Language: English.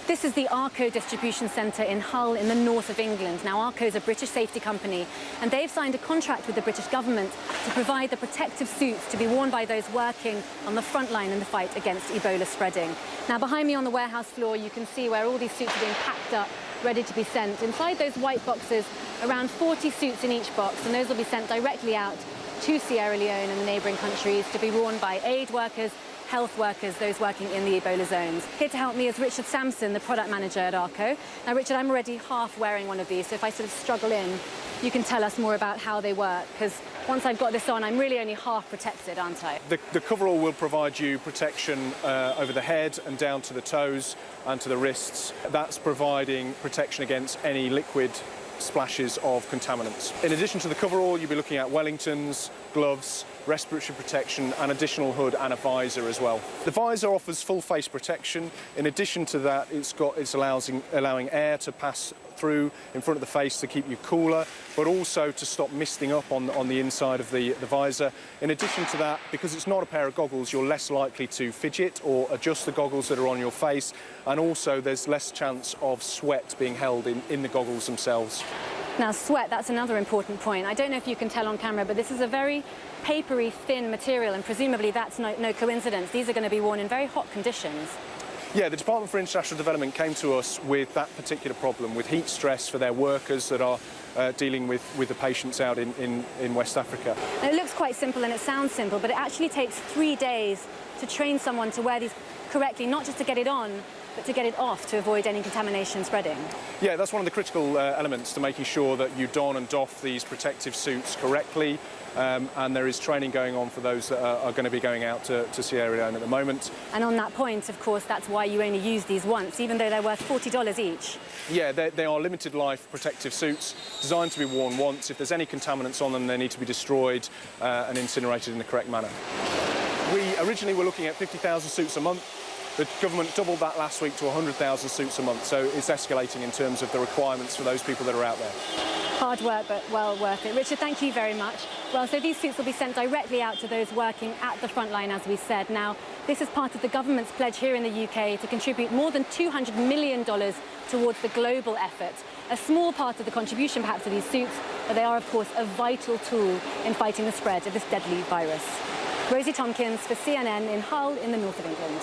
This is the Arco distribution centre in Hull in the north of England. Now, Arco is a British safety company, and they've signed a contract with the British government to provide the protective suits to be worn by those working on the front line in the fight against Ebola spreading. Now, behind me on the warehouse floor, you can see where all these suits are being packed up, ready to be sent. Inside those white boxes, around 40 suits in each box, and those will be sent directly out to Sierra Leone and the neighbouring countries to be worn by aid workers, health workers, those working in the Ebola zones. Here to help me is Richard Sampson, the product manager at Arco. Now, Richard, I'm already half wearing one of these, so if I sort of struggle in, you can tell us more about how they work, because once I've got this on, I'm really only half protected, aren't I? The coverall will provide you protection over the head and down to the toes and to the wrists. That's providing protection against any liquid splashes of contaminants. In addition to the coverall, you'll be looking at Wellingtons, gloves, respiratory protection, an additional hood and a visor as well. The visor offers full face protection. In addition to that, it's allowing air to pass through in front of the face to keep you cooler, but also to stop misting up on the inside of the visor. In addition to that, because it's not a pair of goggles, you're less likely to fidget or adjust the goggles that are on your face, and also there's less chance of sweat being held in the goggles themselves. Now, sweat, that's another important point. I don't know if you can tell on camera, but this is a very papery, thin material, and presumably that's no coincidence. These are going to be worn in very hot conditions. Yeah, the Department for International Development came to us with that particular problem, with heat stress for their workers that are dealing with the patients out in West Africa. And it looks quite simple and it sounds simple, but it actually takes 3 days to train someone to wear these correctly, not just to get it on, but to get it off to avoid any contamination spreading. Yeah, that's one of the critical elements to making sure that you don and doff these protective suits correctly. And there is training going on for those that are going to be going out to Sierra Leone at the moment. And on that point, of course, that's why you only use these once, even though they're worth $40 each. Yeah, they are limited life protective suits designed to be worn once. If there's any contaminants on them, they need to be destroyed and incinerated in the correct manner. We originally were looking at 50,000 suits a month. The government doubled that last week to 100,000 suits a month, so it's escalating in terms of the requirements for those people that are out there. Hard work, but well worth it. Richard, thank you very much. Well, so these suits will be sent directly out to those working at the front line, as we said. Now, this is part of the government's pledge here in the UK to contribute more than $200 million towards the global effort. A small part of the contribution, perhaps, of these suits, but they are, of course, a vital tool in fighting the spread of this deadly virus. Rosie Tomkins for CNN in Hull in the north of England.